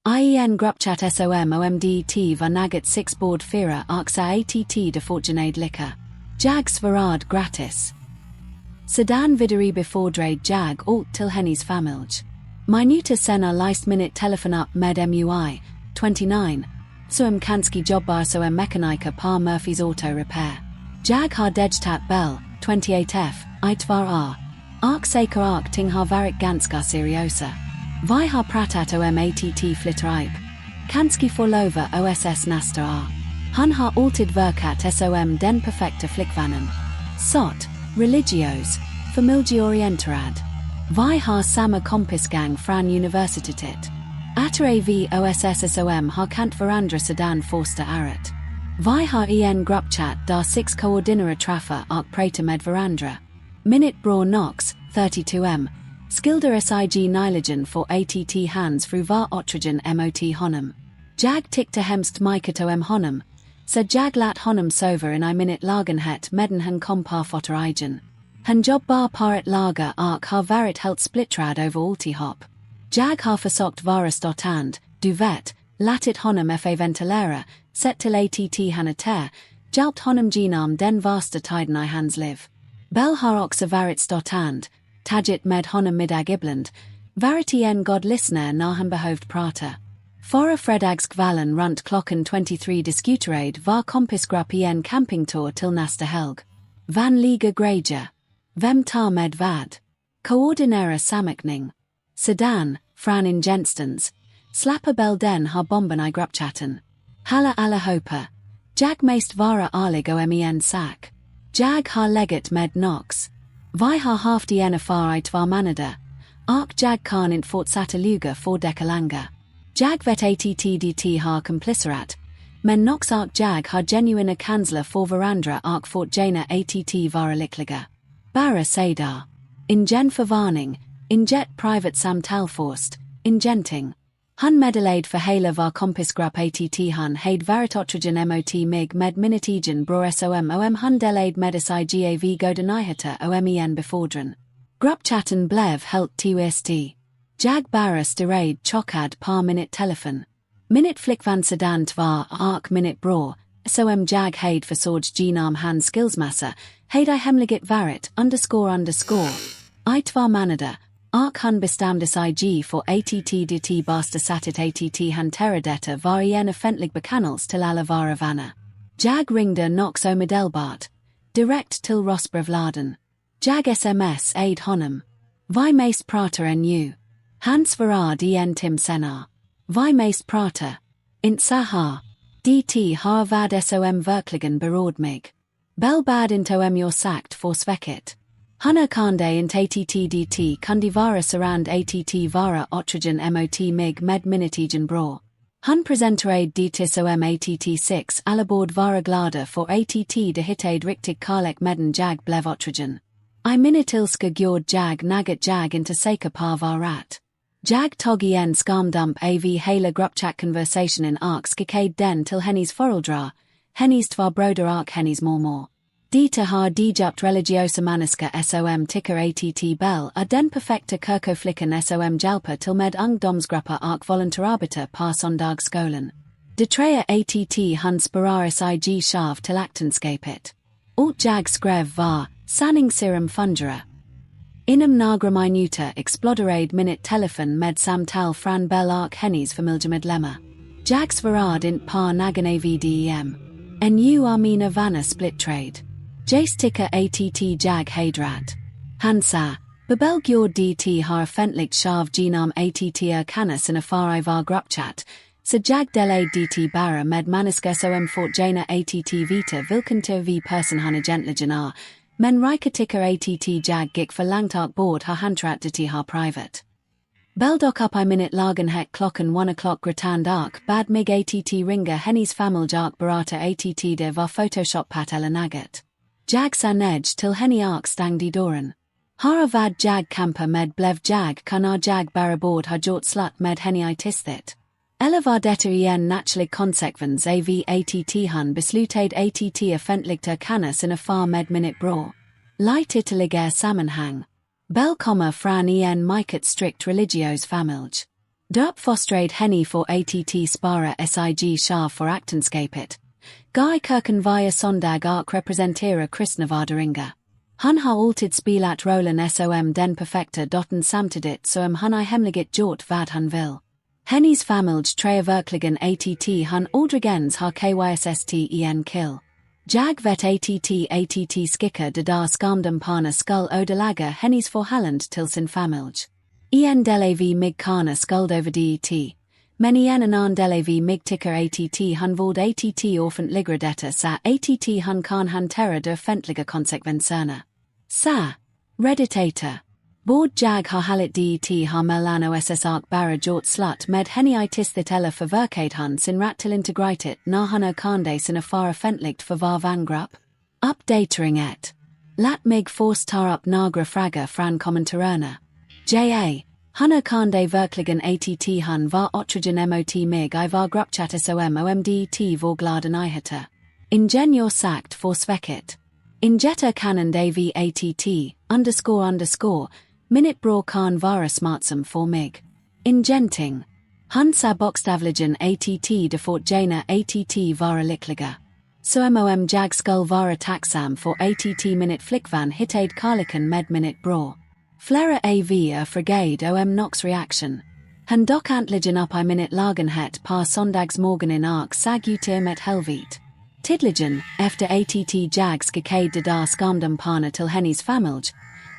ien gruppchatt som omdt var naget 6 bord 4 arxa att de fortgenade lika. Jag svarad gratis. Sedan vidare befordrad jag alt till hennes familj. Minuter senare list minute telefon upp med MUI, 29, som kanski jobbar som mekanika par Murphys auto repair. Jag har dejtat bell, 28f, itvar ark säker ark ting har varit ganska seriosa. Vi har pratat om att flytta upp. Kanski förlova oss nästa år. Han har alltid verkat som den perfekta flickvännen. Sot, religiös, familjeorienterad. Vi har samma kompisgang från universitetet. Atare vi OSSSOM har kant varandra sedan första året. Vi har en gruppchatt där 6 koordinära träffar och pratar med varandra. Minute bror Knox, 32m. Skildar sig nyligen för att hans fru var otrogen mot honom. Jag tyckte hemskt mycket om honom. Så jag lät honom sova in I minute lagenhet medan han kom på fötter. Han jobbar på ett lager och har varit helt splittrad över alltihop. Jag har försökt vara stöttande, du vet, latit honom få ventilera, sett till att han är hjälpt honom genom den värsta tiden I hans liv. Bell har också varit stöttande, tagit med honom middag ibland, varit en god lyssnare när han behövt prata. Förra fredagskvällen runt klockan 23 diskuterade var kompisgrupp en campingtour till nästa helg. Vanliga grejer. Vem tar med vad? Koordinära sammanhang. Sedan, från ingenstans. Slapper Bell den har bomben I gruppchatten. Halla allihopa. Jag mest vara ärlig om en sak. Jag har legat med Knox. Vi har haft en affär I 2 månader. Och jag kan inte fortsätta ljuga för dekalanga. Jag vet att har komplicerat. Men Knox och jag har genuina känslor för varandra och fortgena att vara lyckliga. Bara säger. Ingen förvarning, inget privat samtal först, ingenting. Han meddelade för hela var kompisgrupp att han hade varit otrogen mot mig med minutigen bror som han delade med sig gav goda nyheter om en befordran. Gruppchatten blev helt twist. Jag bara stirrade chockad på minute telefon. Minute flickvän sedan tvar och minute bror, som jag hade försåg genom hans skillsmassa, hade I hemliga __. I 2 månader, och han bestämde sig för att det basta sattet att hantera detta var en offentlig bekannelse till alla våra vänner. Jag ringde Knox omedelbart, direkt till Rosbrevladen. Jag sms-ade honom. Vi mest pratar ännu. Han svarade en tim senare. Vi mest pratar. Inte så här. Det har vad som verkligen berörd mig. Bell bad inte om jag sagt för Sveket. Han erkände inte att det kunde vara sarand att vara otrogen mot mig med minutigen bror. Han presenterade det som att 6 alla borde vara glada för att det hittade riktigt kärlek medan jag blev otrogen. I minutilska gjorde jag något jag inte säker på var rätt. Jag tog en skamdump av hela gruppchatt-konversationen och skickade den till hennes föräldrar, hennes 2 bröder och hennes mormor. Detta har djupt religiösa människor som tycker att Bell är den perfekta kyrkoflickan som hjälper till med ungdomsgrupper och volontärarbete på söndagsskolan. Det tredje att han sparar sig själv till äktenskapet. Allt jag skrev var, sanningsserum fundera. Inom några minuter exploderade minute telefon med samtal från Bell och hennes familjemedlemmar. Jag svarade inte på någon av dem. Ännu är mina vänner splittrade. Jace tycker att jag hedrat. Han sa, Bebel gjorde det har offentligt själv genom att erkänna sina affär I var gruppchatt, så jag delade det bara med människor som fortgena att vita vilken vi person han egentligen är, men Rika tycker att jag gick för långt och bord har hantrat det har privat. Bell dock upp I minute lagenhet klockan 1 o'clock gratand och bad mig att ringa hennes familj och berata att det var photoshopat eller något. Jag sa nej till henne och stängde dörren. Har vad jag kampa med blev jag kan jag bara bord har gjort slut med henne I tistet. Eller var detta en naturlig konsekvens av att han beslutade att offentligt erkänna sin affär med minute bror. Lite ytterligare sammanhang. Bell kommer från en mycket strikt religiös familj. Fostrade henny for att spara sig schav for aktenskapet. Guy kirken via sondag ark representera kristnavadaringa. Han har alltid spelat rollen som den perfekta dottern samtidigt som han hemliget gjort vad han vill. Hennes familj tre verkligen att han aldrigens har kysst en kill. Jag vet att skickar de där skamdamparna skull ödelägga hennes förhållande till sin familj. En del vi mig kana skuld över det. Men en annan del vi mig tycker att han vård att offentliga detta så att han kan hantera de offentliga konsekvenserna. Sa. Reddit-historien. Både jag har halit det har mellan oss bara gjort slut med henne itistet eller förverkat han sin rätt till integritet när han erkände sin affär offentligt för var vangrupp. Uppdatering 1. Låt mig först ta upp några frågor från kommentarerna. Ja. Han erkände verkligen att han var otrogen mot mig I var gruppchatt omdt vår glada nyheter. Ingeniör sagt för Sveket. Injetta kanon vi att minute bror kan vara smartsam för mig. Ingenting. Han sa bokstavligen att de fortjänar att vara lyckliga. Så jag skull vara tacksam för att minute flickvan hittade karliken med minute bror. Flera av frigade nox reaction. Han dock antligen upp I minute lagenhet par sondagsmorgonen ark sag utim ett helvit. Tidligen, efter att jag skicade de där skamdamparna till hennes familj,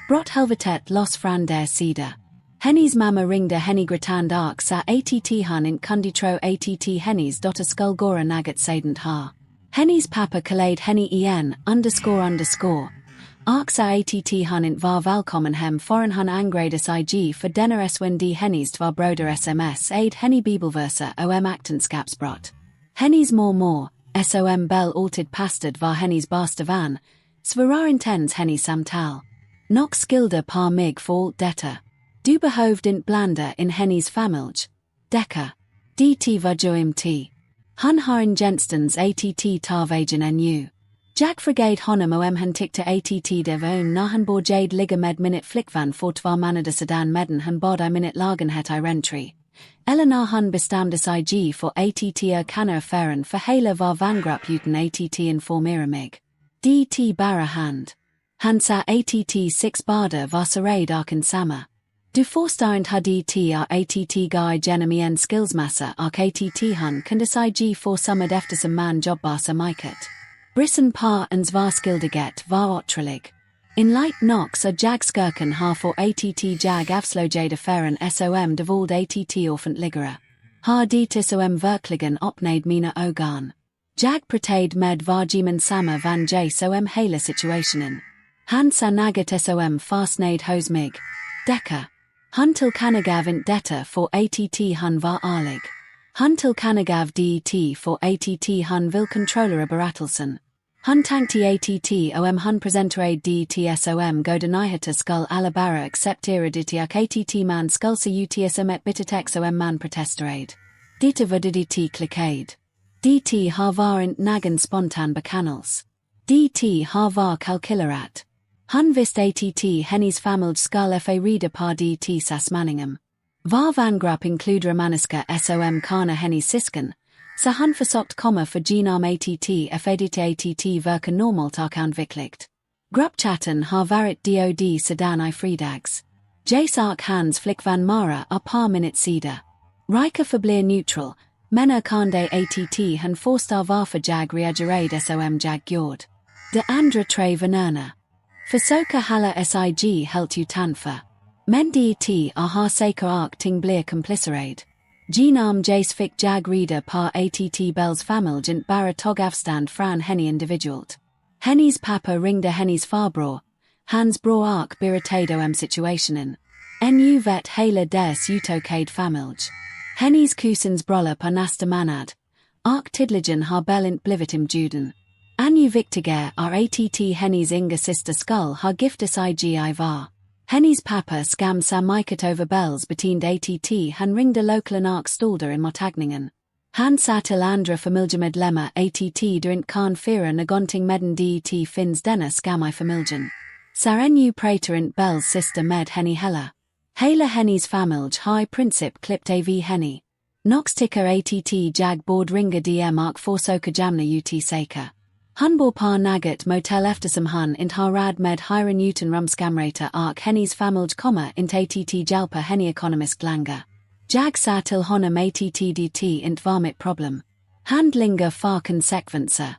brott helvetet loss från der sida. Hennes mamma ringde henne gritand ark sa att han inte kunde tro att hennes dotter skulle gå något sedant ha. Hennes pappa kallade henne igen, __. Ark sa att han inte var välkommen hem förrän han angrade sig för denna swindi hennes två broder sms aid henne bibelverser äktenskapsbrott. Hennes mormor, som bell alltid pastad var hennes bästa vän, svarar intens hennes samtal. Nox skilda par mig för allt detta. Du behövde inte blanda in hennes familj. Decka. Det var joimt. Han har en genstans att ta vägen ännu. Jag frigade honom han tyckte att det var när han började ligga med minute flickvan för 2 månader sedan medan han bad I minute lagenhet I rentry. Eller när han bestämde sig för att erkänner affären för hela var vangrupp utan att informera mig. Det bara hand. Han sa att 6 barder var sarade arken samma. Du förstår inte hur det att guy genom en skillsmassa och att han kunde sig för samma eftersom man jobbar som mycket. Brissen par ens var skildiget var otrolig. In light nox jag skurken har för att jag avslöjade affären som de våld att offentligare. Har det som verkligen öppnade mina ögon. Jag pratade med vargimen samma van j som hela situationen. Han sa något som fastnade hos mig. Decka. Han tillkännagav inte detta för att han var ärlig. Han tillkännagav det för att han vill kontrollera berättelsen. Han tänkte att han presenterade det som goda nyheter skull alla bara acceptera det och att man skull se ut som ett bittertext som man protesterade. Det var det klickade. Det har varit någon spontan bekannelse. Det har varit kalkylerat. Han visste att hennes familj skulle få reda på det sasmaningam. Var vangrupp inkluderar människa som kana hennes syskon, så han försökt komma för genom att fedet att verkar normalt och undvikligt. Gruppchatten har varit dod sedan I fridags. J-sak hans flickvan Mara a par minut sida. Rika förblir neutral, men erkände att han förstår varför jag reagerade som jag gjorde. De andra tre vännerna. Försöka hålla sig helt utanför. Men det har säker ark ting blir komplicerad. Genom Jace fick jag reda på att Bells familj inte bara tog avstånd från henne individuellt. Hennes pappa ringde hennes farbror. Hans bror ark berättade situationen. Ännu vet hela dess utokade familj. Hennes kusins bröllop på nästa månad. Ark tidligen har Bell inte blivit inbjuden. Ännu viktigare att hennes inga syster skull har gifta sig I var. Hennes pappa skam sa mycket över Bells beteende att han ringde lokalen ark stolder i mottagningen. Han sa till andra familjemedlemmar att du inte kan fira någonting medan det finns denna skam I familjen. Sa ännu pratar inte Bells syster med henne heller. Hela hennies familj high princip klippt av henny. Nox ticker att jag board ringa dm ark forsöka jamna ut saker. Hunbor par nagat motel eftersom hun int har rad med hyra Newton rumskamrata ark hennies familj komma int att jalpa henny economist langa. Jag sa till honom att int varmit problem. Handlingar far konsekvenser.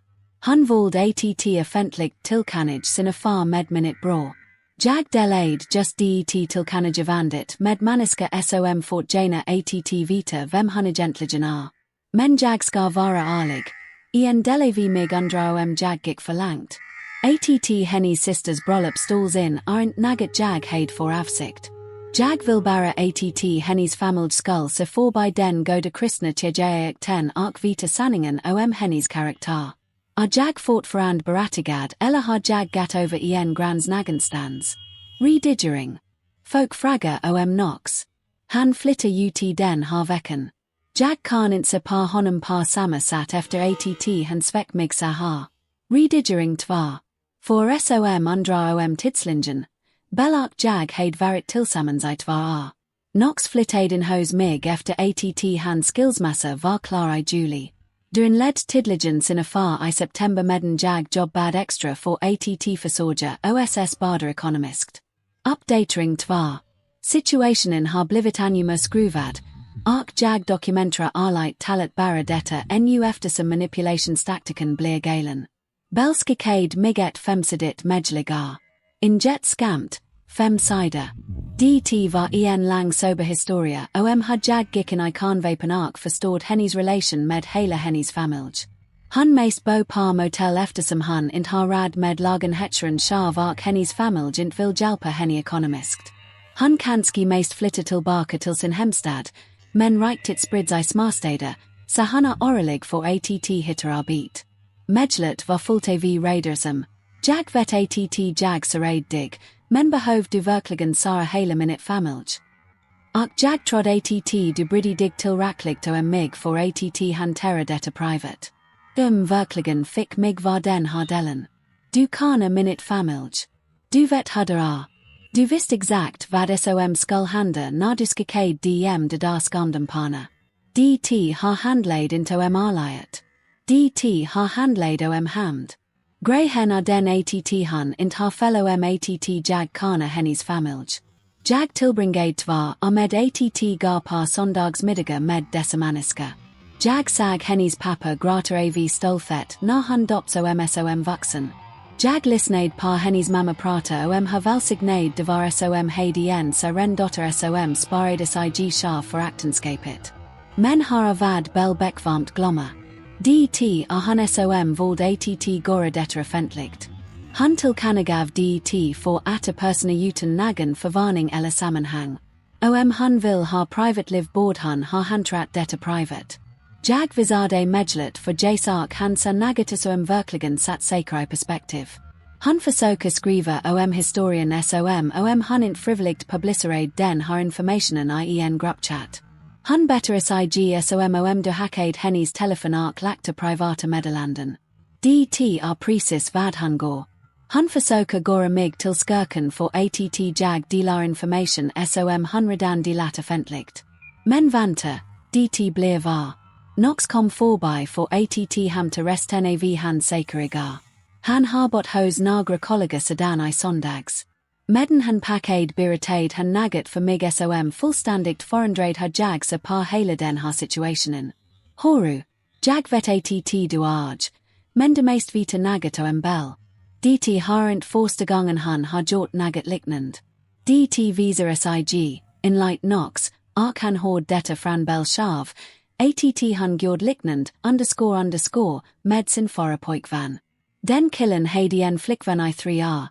Hun vald att offentligt tillkanage sina far med minute bror. Jag delayed just det tillkanage vandit med maniska som fortjäna att vita vem hun egentligen är. Men jag ska vara ärlig. En delevi mig undra jag gick förlangt. Att hennies sisters bröllop stalls in aren't nagat jag had for avsikt. Jag vill bara att hennies familj skull se förbi den goda kristna tjejak ten ark vita sanningen hennies karaktär. Har jag fortfarande berättigad eller har jag gat över en grands nagenstans? Redigering. Folk fraga nox. Han flyttar ut den har veckan. Jag kan inte par honom par sammansatt efter att han svek mig så här. Redigering 2. För som undra tidslingen. Bellark jag had varit tillsammans I 2 år. Nox flyttade in hos mig efter att han skillsmassa var klar I juli. During led tidligens in affär I september medden jag jobb bad extra för att försorga oss barder ekonomiskt. Updatering 2. Situationen har blivit anuma skruvad. Ark jag dokumentera arlight talet bara detta ännu eftersom manipulationstaktiken blir galen. Belska kade miget femsidit medligar. Inget skamt, femsida. Det var en lang sober historia har jag gicken I kan vapen ark förstått hennies relation med hela hennies familj. Hun mest bo par motel eftersom hun int har rad med lagen hetcheron shav ark hennies familj int vill hjälpa henny ekonomiskt. Hun kanski mest flytta tillbaka till sin hemstad, men riktigt sprids I smarsteder, så hun är orelig för att hitta arbete. Medlet var fullt av raidersum. Jag vet att jag sarade dig, men behov du verkligen sara hela minute familj. Ark jag trod att du brydde dig tillräckligt mig för att hantera detta privat. Verkligen fick mig var den har delen. Du kana minute familj. Du vet hur det är. Du visst exakt vad som skull hända när du skickade DM de där skamdamparna. Det har handled into arliet. Det har handled hamd. Grehen är den att hun int har fellow att jag kana hennies familj. Jag tillbringade 2 år med att gar par sondagsmiddagar med dessa maniska. Jag sag hennies pappa grater av stolthet när han dopt som vuxen. Jag lyssnade par hennies mamma prata har välsignad de vara som hadien sa rendotter som sparades ig sha för aktenskapet. Men har vad bel beckvarmt glömma. Det han som vald att gora detta offentligt. Han tillkannagav det för att persona utan nagen förvarning eller sammanhang. Han vill ha privat liv bord han har hantrat detta privat. Jag visade medlet för jasak han sa nagat som verkligen satt säkra I perspektiv. Han försöker skriva historien som han inte frivilligt publicerade den har informationen I en gruppchatt. Han betters ig som du hackade hennies telefonark lagta privata meddelanden. Det precis vad han går. Han försöker göra mig till skurken för att jag delar information som han redan delat offentligt. Men vänta, det blir var. Nox kom förbi för att hamta resten av hans säkerigar. Han har bott hos några kollegor sedan I sondags. Medden han packade berättade han nagat för mig som fullständigt förandrad har jag så par hela den har situationen. Horu, jag vet att du arg, men det mest vita nagat bell. Det har inte första gången han har gjort nagat liknande. Det visar sig, in light nox, ark han hord detta från bell shav, att han gjorde liknande _ med sin förra pojkvän. Den killen hade en flickvän I 3 år.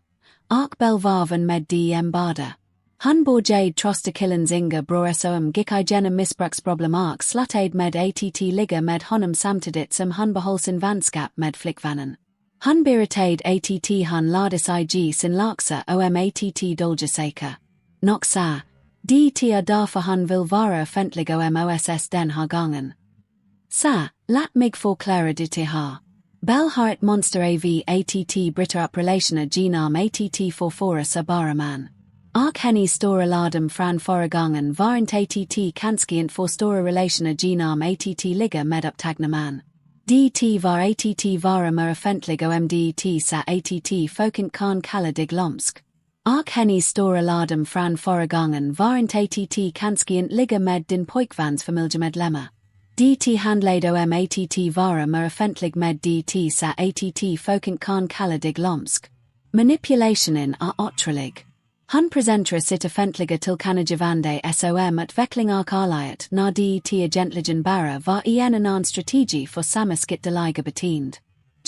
Ark belvarven med DM bada. Han borjade trosta killens inga bror som gick igenom missbruksproblem ark slutade med att ligga med honom samtidigt som han behöll sin vänskap med flickvännen. Han berättade att han lades ig sin laksa att dolja säker. Nox sa, det därför han vill vara offentlig oss den här gången. Sa, lät mig förklara det här. Bell har ett monster av att bryta upp relationer genom att förfora sig bara man. Henny stora ladum fran föregången var inte att kanske inte får stora relationer genom att ligga med upptagna. Det var att vara mer offentlig det sa att folket kan kalla dig glömsk. Henny stora ladum fran föregången var inte att kanske inte ligga med din pojkvans familjemedlemmar. Det handlade att vara mer offentlig med det sa att folket kan kalla dig glömsk. Manipulationen otrolig. Han presenterar sitt offentliga tillkännagivande som utveckling arliet när det egentligen bara var en annan strategi för samma skitteliga beteende.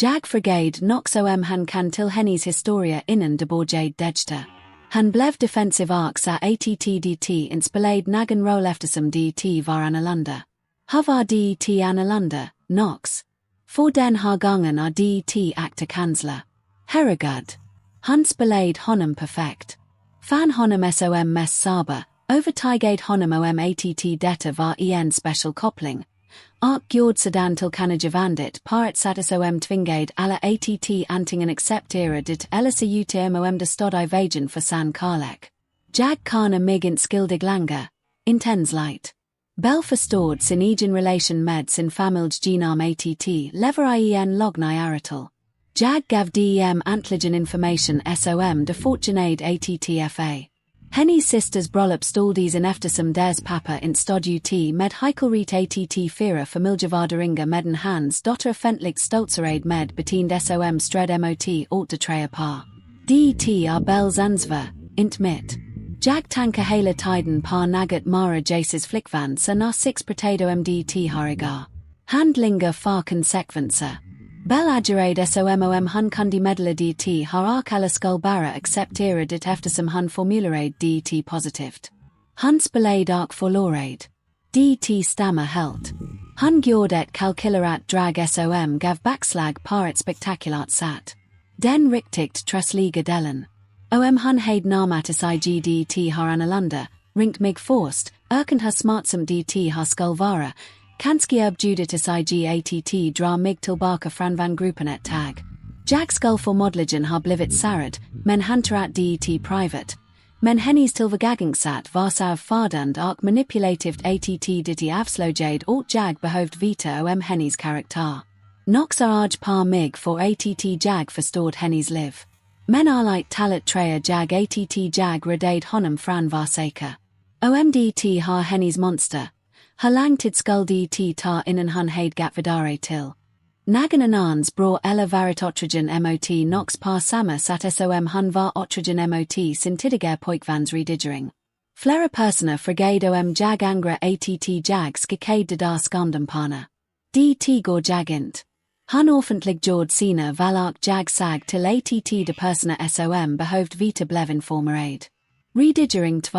Jag frågade nog han kan till hennes historia innan det började degta. Han blev defensiv sa att det inte spelade någon roll eftersom det var annorlunda. Har var det annorlunda, Nox? För den här gången det akta kansler. Herregud. Han spelade honom perfekt. Fan honom som mest saber, övertygad honom att detta var en special koppling. Gjord sedan tillkännagivandet paret som tvingade alla att antingen acceptera det eller se ut det stod I vägen för sann kärlek. Jag kan mig inte skyldig längre, intens light. Bell förstod sin egen relation med sin familj genom att lever en logna artikel. Jag gav dem antligen information som de fortjänade att Hennes sisters bröllop stoldes eftersom deras pappa inte stod ut med heikelrit att fira familjevarderinga medan hans dotter offentligt stoltserade med beteende som stred mot återträa par. Det Bells ansvar, inte mitt. Jag tankar hela tiden på något mara Jesus flickvän så när six potato det hariga. Handlingar för konsekvenser. Bell agerade som han kunde meddela det har alla skull bara acceptera det eftersom han formulerade det positivt. Han spelade och förlorade. Det stämmer helt. Han gjorde ett kalkylerat drag som gav backslag på ett spektakulärt sätt. Den riktigt trussliga delen. Han hade närmat sig det har annorlunda, ringt mig först, erkänt har smartsom det har skull vara. Kanske erbjudet sig att dra mig tillbaka från vangruppen ett tag. Jag skull förmodligen har blivit särad, men hanterat det privat. Men hennes tillvägagångssätt var så fardand och manipulativt att det avslöjade åt jag behövde veta om hennes karaktär. Nox arg par mig för att jag förstod hennes liv. Men arligt talet träa jag att jag redade honom från var säker. Det har hennes monster. Hur lång tid skulle det ta innan han hade gatt vidare till? Någon annans bror eller varit otrogen mot nox par samma satt som han var otrogen mot sin tidigare pojkvans redigering. Flera personer frågade jag angra att jag skickade det där skandamparna. Det går jag inte. Han offentliggjorde sina val och jag sag till att de personer som behövde veta blev informerade. Redigering 2.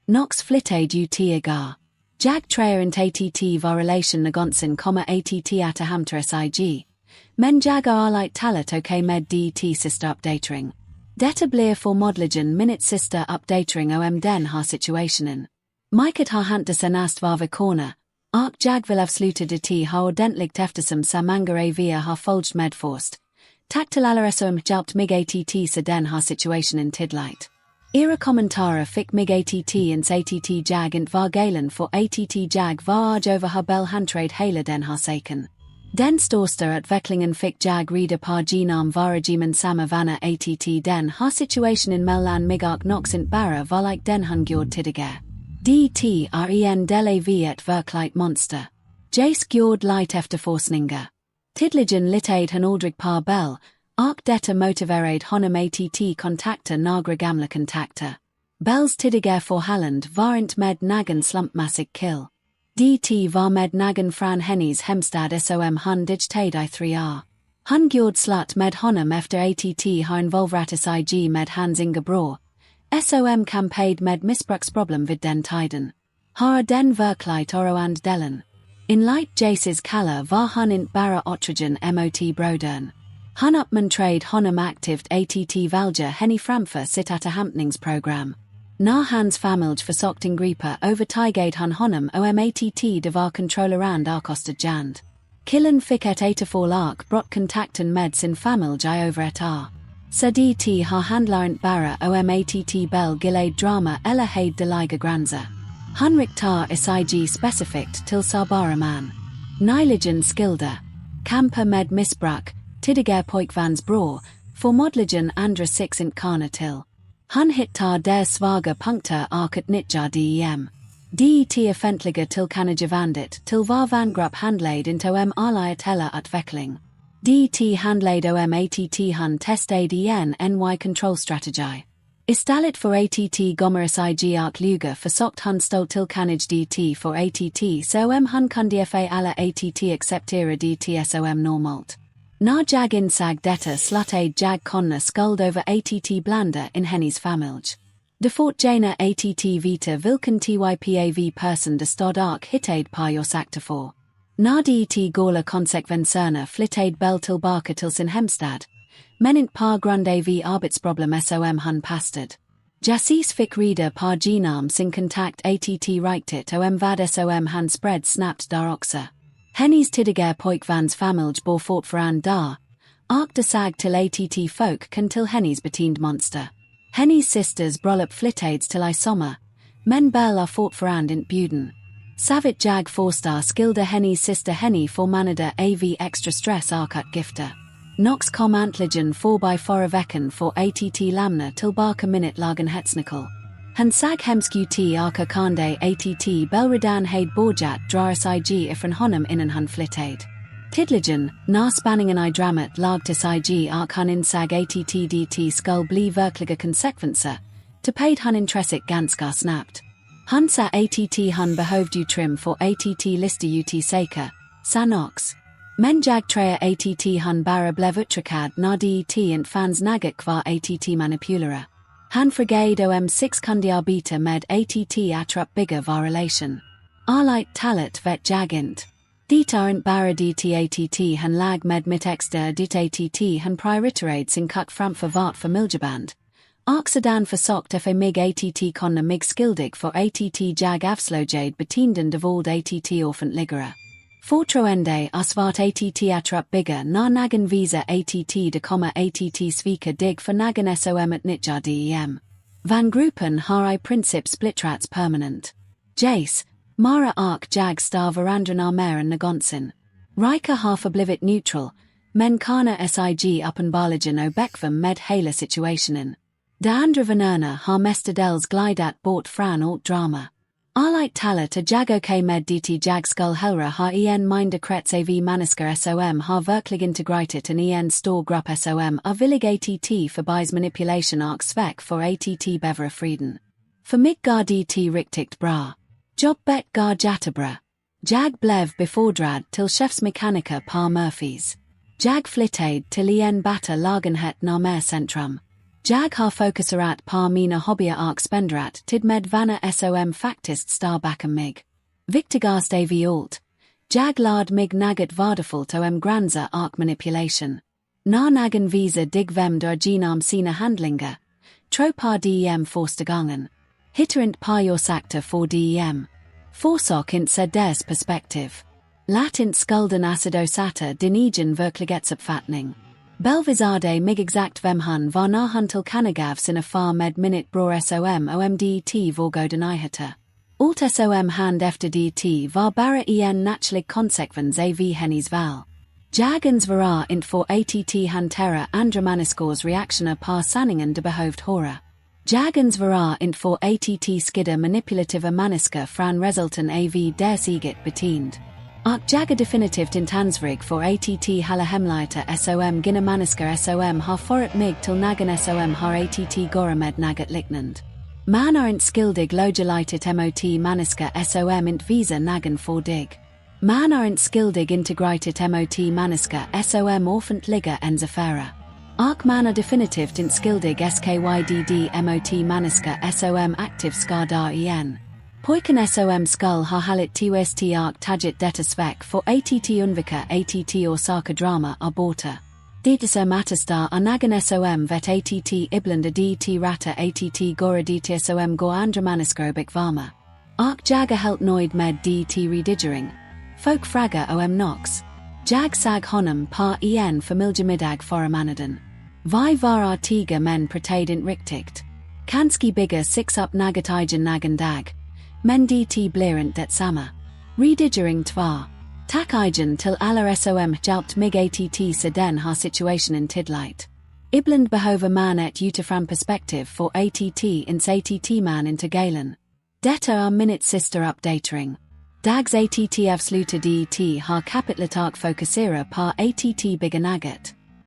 Nox flyttade ut igår. Jag tror inte att var relation någonsin kommer att hamtra sig. Men jag arligt talat okej med det sista uppdatering. Detta blir förmodligen minut sista uppdatering om den här situationen. Mycket har hänt det senaste var veckorna, och jag vill avsluta det har ordentligt eftersom så många via har följt med först. Tack till alla som hjälpt mig att se den här situationen tidligt. Era kommentarer fick mig att ens att jag inte var galen för att jag var arg över hur Bell hantrade hela den här saken. Den största utvecklingen fick jag reda på genom vara samma vana att den här situationen mellan mig och Nox inte bara var like den han gjorde tidigare. Det en del via ett verkligt monster. Jace gjorde lite efterforskningar. Tidligen litade han aldrig på Bell. Och detta motiverade honom att kontakta några gamla kontakter. Bells tidigare förhållande var inte med någon slumpmässig kill. Det var med någon från hennes hemstad som han digtade i 3 år. Han gjorde slut med honom efter att har involverat sig med hans inga bror. Som campade med missbruksproblem vid den tiden. Har den verkligt oroande delen. In light Jaces kalla var han inte bara otrogen mot brodern. Han uppmuntrade honom aktivt att välja henne framför sitt återhämtningsprogram. När hans familj försökte ingripa övertygade han honom om att det var kontrollerande och kostadjand. Killen fick ett återfall och brott kontakten med sin familj i över ett år. Sa dt har handlarent bara att bel gillade drama eller heid de liga granza. Hunrik tar sig specifikt till sabara man. Nyligen skilda. Kampa med missbruk, tidiger pojkvans bror, formodligen andra six int kana till. Han hittar der svaga punkter arkat nitjar dem. Det offentliga till vanligt till var vangrupp handlade into alliet eller utveckling. Det handlade att han testade ny control strategi. Istället för att gommer sig ark luga försökt han stå till det för att så han kunde få alla att acceptera det som normalt. När jag insåg detta slutade jag kunna skuld över att blanda in hennes familj. De fort gärna att vita vilken typav person de stod ark hittade på jag sakta för. När det gåla konsekvenserna flyttade bel tillbaka till sin hemstad, men inte på grund av arbetsproblem som han pastad. Jacis fick reda på genom sin kontakt att riktigt vad som han spred snabbt där också. Hennes tidiga pojkvans familj bor fortfarande där. Ark de sag till att folk kan till hennes betind monster. Hennes sisters bröllop flyttades till I sommar, men bel är fortfarande inte bjuden. Savit jag forstar skilda hennes sister henne för manada av extra stress arkat gifter. Nox kom antligen by förra veckan för att lämna tillbaka minutlagen hetsnickel. Han sag hemskt arka kande att bel redan heid borjat drar sig ifrån honom innan han flyttade. Tidligen, när spanningen I dramat lag till sig ark han insag att det skull bli verkliga konsekvenser, paid han intresset ganska snabbt. Han sa att han behövde trim för att lista ut säker, sa Nox. Men jag tror att han bara blev uttryckad när det inte fanns något kvar att manipulera. Han förgade six kunde arbeta med att bygga var relation. Ärligt talat vet jag inte. Det är inte bara det han lag med mitt extra det att han prioriterade sin kuck framför vart familjeband. Sedan försökte få mig att kunna mig skildig för att jag avslöjade betinden de våld att offentligare. Fortroende är svart att bygga när nagen visa att de kommer att svika dig för nagen som att nyttja dem. Van gruppen har I princip splittrats permanent. Jace, mara ark jag star varandra mer än någonsin. Rika har förblivit neutral, men kana sig uppenbarligen och bekväm med hela situationen. De andra vännerna har mestadels glidat bort från allt drama. Ärligt talat jag okej med det jag skull hellre ha mindre krets av människor som har verkligen integrerat en stor grupp som är villiga att förbis manipulation och svek för att bevara friden. För mig går det riktigt bra. Jobbet går jättebra. Jag blev befordrad till chefsmekaniker på Murphys. Jag flyttade till en bättre lägenhet närmare centrum. Jag har fokuserat på mina hobbyer och spenderat tid med vänner som faktiskt står bakom mig. Viktigast av allt, jag lärde mig något värdefullt om gränser och manipulation. När någon visar dig vem du är genom sina handlingar, tro på dem första gången. Hittar inte på jag sakta för dem. Försök inte se deras perspektiv. Lät inte skulden åsidosätta din egen verklighetsuppfattning. Belvisade mig exakt vem han var när han tillkännagav sin affär med mitt bror som det vågade nyheter. Allt som hand efter det var bara en naturlig konsekvens av hennes val. Jag vore inte för att hantera andra människors reaktioner på sanningen de behövde höra. Jag vore inte för att skydda manipulativa människor från resulten av deras eget beteende. Och jag definitivt inte ansvarig för att hela hemligheter som gina människor som har fått mig till någon som har att göra med något liknande. Man är inte skyldig lojalitet mot människor som inte visar någon för dig. Man är inte skyldig integritet mot människor som offentliga ens affärer. Och man är definitivt inte skyldig skydd mot människor som aktivt skadar igen. Pojken som skull har halit twst och tagit detta svek för att undvika att orsaka drama och borta. Det som återstår är någon som vet att ibland det rata att göra det som går andra människor bekväma. Och jag är helt nöjd med det redigering. Folk frågar om Nox. Jag såg honom på en familjemiddag förra månaden. Vi var tiga men pratade inte riktigt. Kanske bigger six up nagat igen nagan dag. Men det blir inte detsamma. Redigering tvar. Tack igen till alla som hjälpt mig att se den här situationen tidligt. Ibland behöver man ett utifrån perspektiv för att man inte galen. Detta är minute sister uppdatering. Dags att avsluta det har kapitlet att fokusera på att bygga nagat.